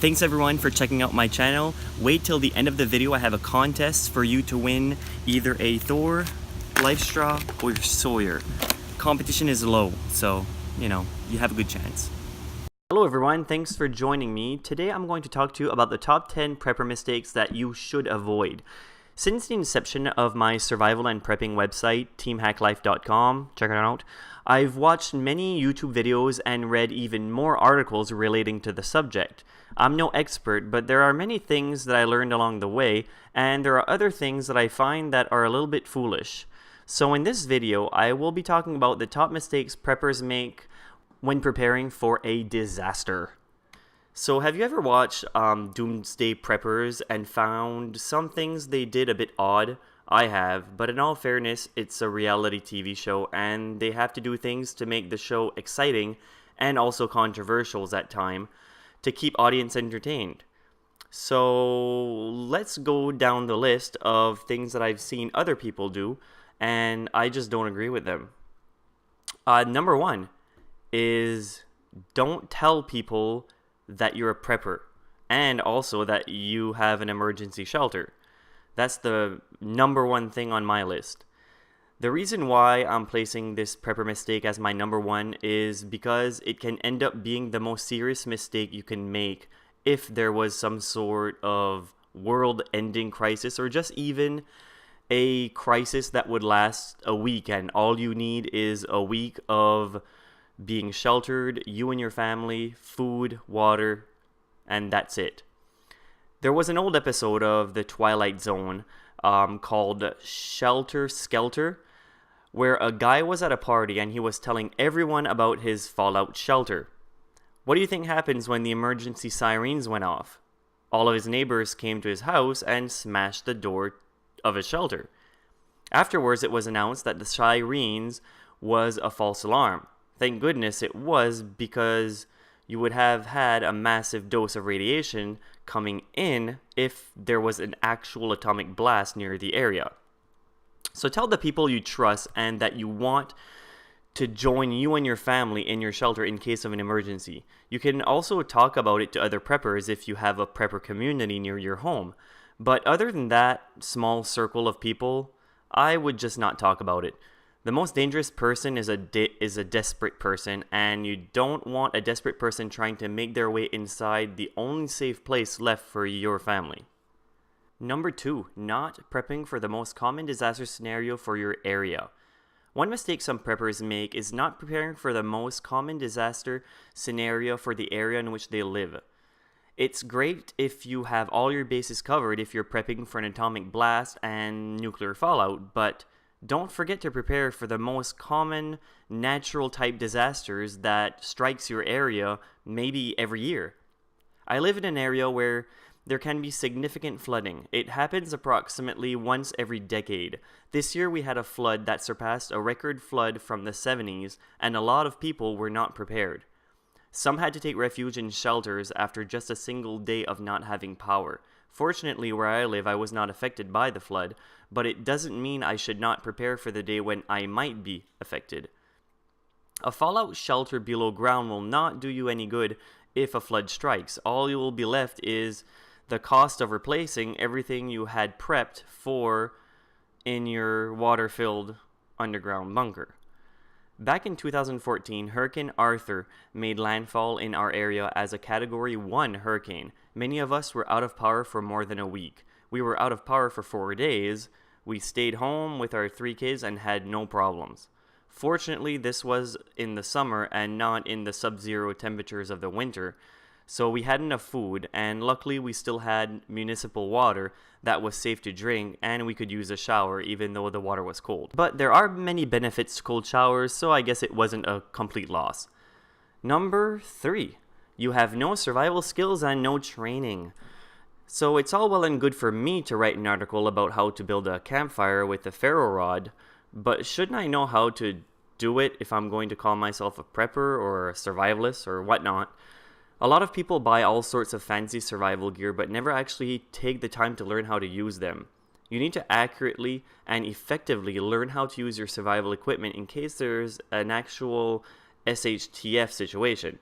Thanks everyone for checking out my channel. Wait till the end of the video. I have a contest for you to win either a Thor, Life Straw, or Sawyer. Competition is low, so, you have a good chance. Hello everyone, thanks for joining me. Today I'm going to talk to you about the top 10 prepper mistakes that you should avoid. Since the inception of my survival and prepping website, teamhacklife.com, check it out, I've watched many YouTube videos and read even more articles relating to the subject. I'm no expert, but there are many things that I learned along the way, and there are other things that I find that are a little bit foolish. So in this video, I will be talking about the top mistakes preppers make when preparing for a disaster. So have you ever watched Doomsday Preppers and found some things they did a bit odd? I have, but in all fairness, it's a reality TV show and they have to do things to make the show exciting and also controversial at time to keep audience entertained. So let's go down the list of things that I've seen other people do and I just don't agree with them. Number one is don't tell people that you're a prepper and also that you have an emergency shelter. That's the number one thing on my list. The reason why I'm placing this prepper mistake as my number one is because it can end up being the most serious mistake you can make if there was some sort of world-ending crisis or just even a crisis that would last a week and all you need is a week of being sheltered, you and your family, food, water, and that's it. There was an old episode of The Twilight Zone called Shelter Skelter, where a guy was at a party and he was telling everyone about his fallout shelter. What do you think happens when the emergency sirens went off? All of his neighbors came to his house and smashed the door of his shelter. Afterwards, it was announced that the sirens was a false alarm. Thank goodness it was, because you would have had a massive dose of radiation coming in if there was an actual atomic blast near the area. So tell the people you trust and that you want to join you and your family in your shelter in case of an emergency. You can also talk about it to other preppers if you have a prepper community near your home. But other than that small circle of people, I would just not talk about it. The most dangerous person is a desperate person, and you don't want a desperate person trying to make their way inside the only safe place left for your family. Number two, not prepping for the most common disaster scenario for your area. One mistake some preppers make is not preparing for the most common disaster scenario for the area in which they live. It's great if you have all your bases covered if you're prepping for an atomic blast and nuclear fallout, but don't forget to prepare for the most common natural type disasters that strikes your area maybe every year. I live in an area where there can be significant flooding. It happens approximately once every decade. This year we had a flood that surpassed a record flood from the 70s, and a lot of people were not prepared. Some had to take refuge in shelters after just a single day of not having power. Fortunately, where I live, I was not affected by the flood, but it doesn't mean I should not prepare for the day when I might be affected. A fallout shelter below ground will not do you any good if a flood strikes. All you will be left is the cost of replacing everything you had prepped for in your water-filled underground bunker. Back in 2014, Hurricane Arthur made landfall in our area as a Category 1 hurricane. Many of us were out of power for more than a week. We were out of power for 4 days. We stayed home with our 3 kids and had no problems. Fortunately, this was in the summer and not in the sub-zero temperatures of the winter, so we had enough food, and luckily we still had municipal water that was safe to drink, and we could use a shower even though the water was cold. But there are many benefits to cold showers, so I guess it wasn't a complete loss. Number 3. You have no survival skills and no training. So it's all well and good for me to write an article about how to build a campfire with a ferro rod, but shouldn't I know how to do it if I'm going to call myself a prepper or a survivalist or whatnot? A lot of people buy all sorts of fancy survival gear but never actually take the time to learn how to use them. You need to accurately and effectively learn how to use your survival equipment in case there's an actual SHTF situation.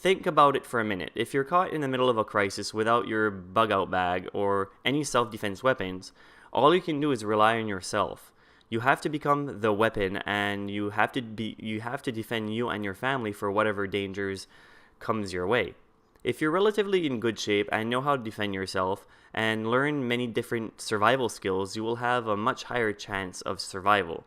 Think about it for a minute. If you're caught in the middle of a crisis without your bug out bag or any self-defense weapons, all you can do is rely on yourself. You have to become the weapon, and you have to defend you and your family for whatever dangers comes your way. If you're relatively in good shape and know how to defend yourself and learn many different survival skills, you will have a much higher chance of survival.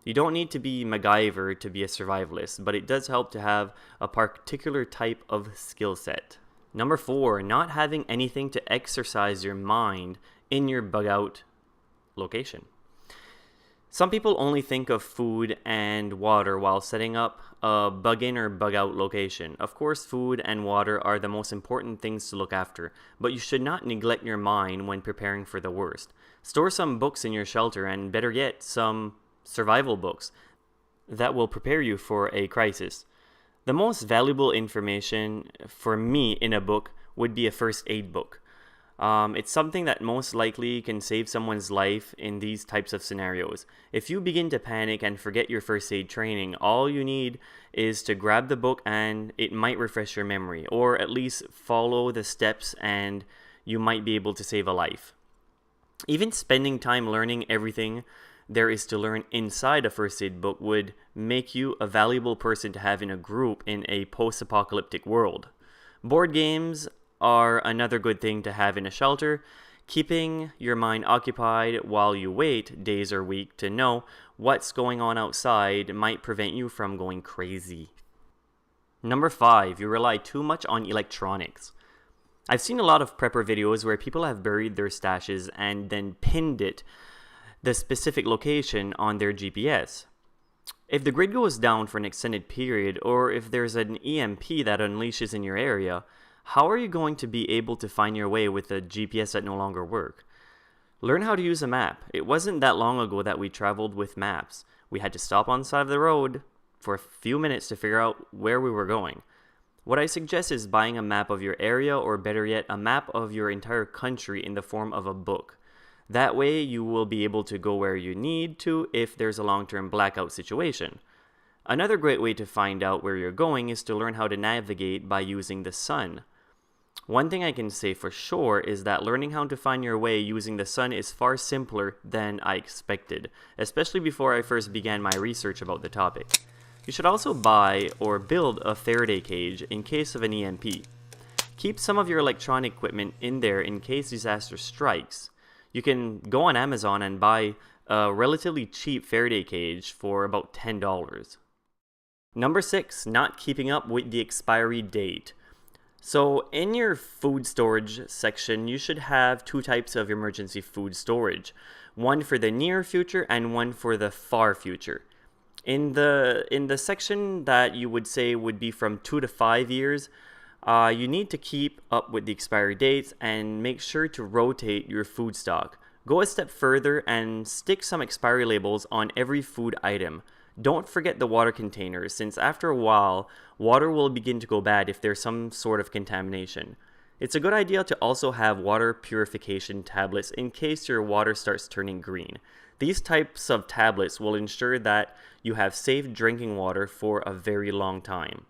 You don't need to be MacGyver to be a survivalist, but it does help to have a particular type of skill set. Number 4, not having anything to exercise your mind in your bug out location. Some people only think of food and water while setting up a bug in or bug out location. Of course, food and water are the most important things to look after, but you should not neglect your mind when preparing for the worst. Store some books in your shelter, and better yet, some survival books that will prepare you for a crisis. The most valuable information for me in a book would be a first aid book. It's something that most likely can save someone's life in these types of scenarios. If you begin to panic and forget your first aid training, all you need is to grab the book and it might refresh your memory, or at least follow the steps and you might be able to save a life. Even spending time learning everything there is to learn inside a first aid book would make you a valuable person to have in a group in a post-apocalyptic world. Board games are another good thing to have in a shelter. Keeping your mind occupied while you wait days or weeks to know what's going on outside might prevent you from going crazy. Number 5, you rely too much on electronics. I've seen a lot of prepper videos where people have buried their stashes and then pinned the specific location on their GPS. If the grid goes down for an extended period, or if there's an EMP that unleashes in your area, how are you going to be able to find your way with a GPS that no longer works? Learn how to use a map. It wasn't that long ago that we traveled with maps. We had to stop on the side of the road for a few minutes to figure out where we were going. What I suggest is buying a map of your area, or better yet, a map of your entire country in the form of a book. That way you will be able to go where you need to if there's a long-term blackout situation. Another great way to find out where you're going is to learn how to navigate by using the sun. One thing I can say for sure is that learning how to find your way using the sun is far simpler than I expected, especially before I first began my research about the topic. You should also buy or build a Faraday cage in case of an EMP. Keep some of your electronic equipment in there in case disaster strikes. You can go on Amazon and buy a relatively cheap Faraday cage for about $10. Number 6, not keeping up with the expiry date. So in your food storage section, you should have 2 types of emergency food storage. One for the near future and one for the far future. In the section that you would say would be from 2 to 5 years, you need to keep up with the expiry dates and make sure to rotate your food stock. Go a step further and stick some expiry labels on every food item. Don't forget the water containers, since after a while, water will begin to go bad if there's some sort of contamination. It's a good idea to also have water purification tablets in case your water starts turning green. These types of tablets will ensure that you have safe drinking water for a very long time.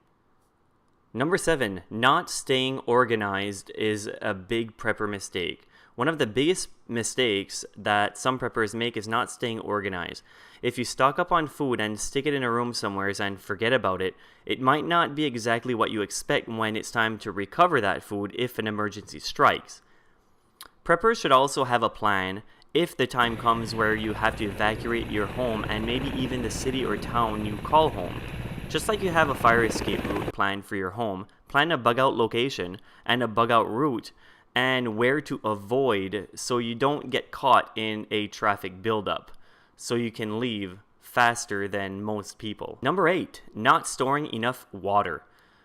Number 7, not staying organized is a big prepper mistake. One of the biggest mistakes that some preppers make is not staying organized. If you stock up on food and stick it in a room somewhere and forget about it, it might not be exactly what you expect when it's time to recover that food if an emergency strikes. Preppers should also have a plan if the time comes where you have to evacuate your home and maybe even the city or town you call home. Just like you have a fire escape route planned for your home, plan a bug out location and a bug out route and where to avoid so you don't get caught in a traffic buildup, so you can leave faster than most people. Number 8, not storing enough water.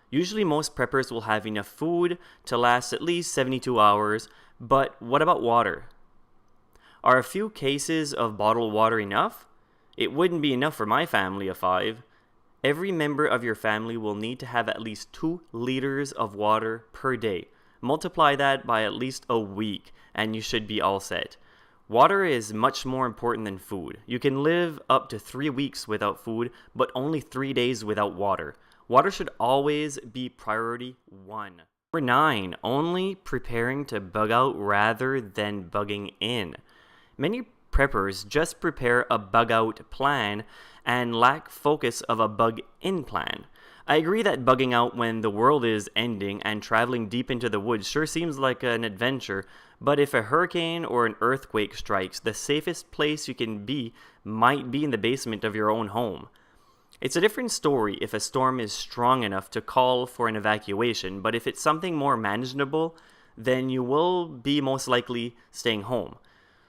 Usually most preppers will have enough food to last at least 72 hours, but what about water? Are a few cases of bottled water enough? It wouldn't be enough for my family of 5. Every member of your family will need to have at least 2 liters of water per day. Multiply that by at least a week and you should be all set. Water is much more important than food. You can live up to 3 weeks without food, but only 3 days without water. Water should always be priority 1. Number 9, only preparing to bug out rather than bugging in. Many preppers just prepare a bug out plan and lack focus of a bug in plan. I agree that bugging out when the world is ending and traveling deep into the woods sure seems like an adventure, but if a hurricane or an earthquake strikes, the safest place you can be might be in the basement of your own home. It's a different story if a storm is strong enough to call for an evacuation, but if it's something more manageable, then you will be most likely staying home.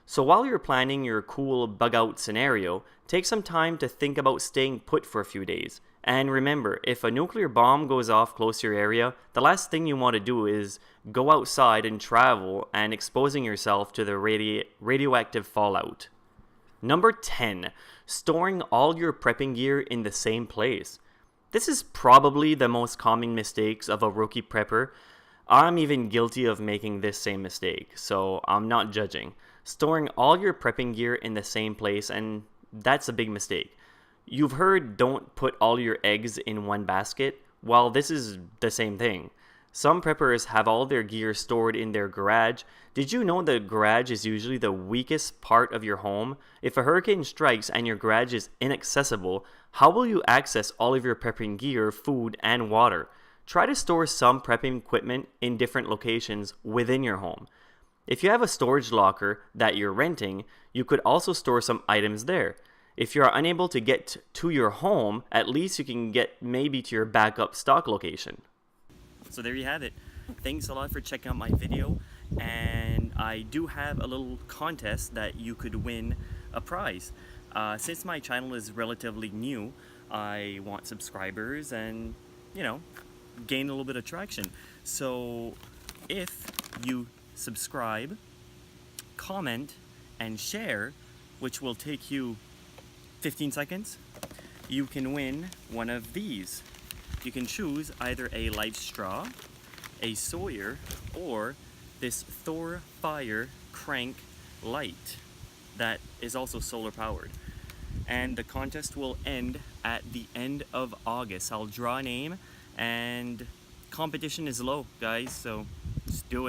So while you're planning your cool bug out scenario, take some time to think about staying put for a few days. And remember, if a nuclear bomb goes off close to your area, the last thing you want to do is go outside and travel and exposing yourself to the radioactive fallout. Number 10, storing all your prepping gear in the same place. This is probably the most common mistakes of a rookie prepper. I'm even guilty of making this same mistake, so I'm not judging. Storing all your prepping gear in the same place, and that's a big mistake. You've heard don't put all your eggs in one basket. Well, this is the same thing. Some preppers have all their gear stored in their garage. Did you know the garage is usually the weakest part of your home? If a hurricane strikes and your garage is inaccessible, how will you access all of your prepping gear, food, and water? Try to store some prepping equipment in different locations within your home. If you have a storage locker that you're renting, you could also store some items there. If you are unable to get to your home, at least you can get maybe to your backup stock location. So there you have it. Thanks a lot for checking out my video, and I do have a little contest that you could win a prize. Since my channel is relatively new, I want subscribers and, gain a little bit of traction. So if you subscribe, comment, and share, which will take you 15 seconds, you can win one of these. You can choose either a life straw, a Sawyer, or this Thor Fire crank light that is also solar powered. And the contest will end at the end of August. I'll draw a name, and competition is low, guys, so just do it.